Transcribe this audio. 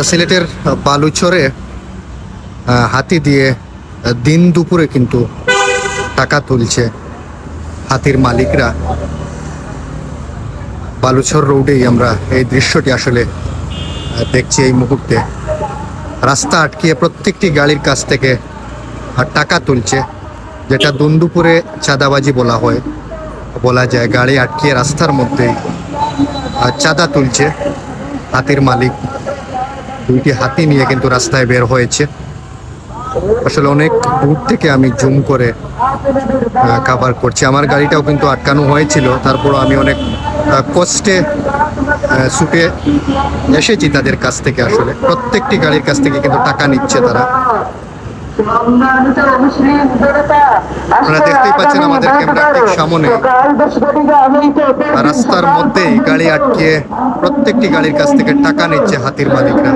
সিলেটের বালুচরে হাতি দিয়ে দিন দুপুরে কিন্তু টাকা তুলছে হাতির মালিকরা। বালুচর রোডেই আমরা এই দৃশ্যটি আসলে দেখছি এই মুহূর্তে। রাস্তা আটকিয়ে প্রত্যেকটি গাড়ির কাছ থেকে টাকা তুলছে, যেটা দুপুরে চাঁদাবাজি বলা যায়। গাড়ি আটকিয়ে রাস্তার মধ্যেই চাঁদা তুলছে হাতির মালিক। দুইটি হাতি নিয়ে কিন্তু রাস্তায় বের হয়েছে। আসলে অনেক দূর থেকে আমি জুম করে কভার করছি। আমার গাড়িটাও কিন্তু আটকানো হয়েছিল, তারপরও আমি অনেক কষ্টে ছুটে এসেছি তাদের কাছ থেকে। আসলে প্রত্যেকটি গাড়ির কাছ থেকে কিন্তু টাকা নিচ্ছে তারা। আপনারা দেখতেই পাচ্ছেন আমাদের ক্যামেরা ঠিক সামনে রাস্তার মধ্যেই গাড়ি আটকিয়ে প্রত্যেকটি গাড়ির কাছ থেকে টাকা নিচ্ছে হাতির মালিকরা।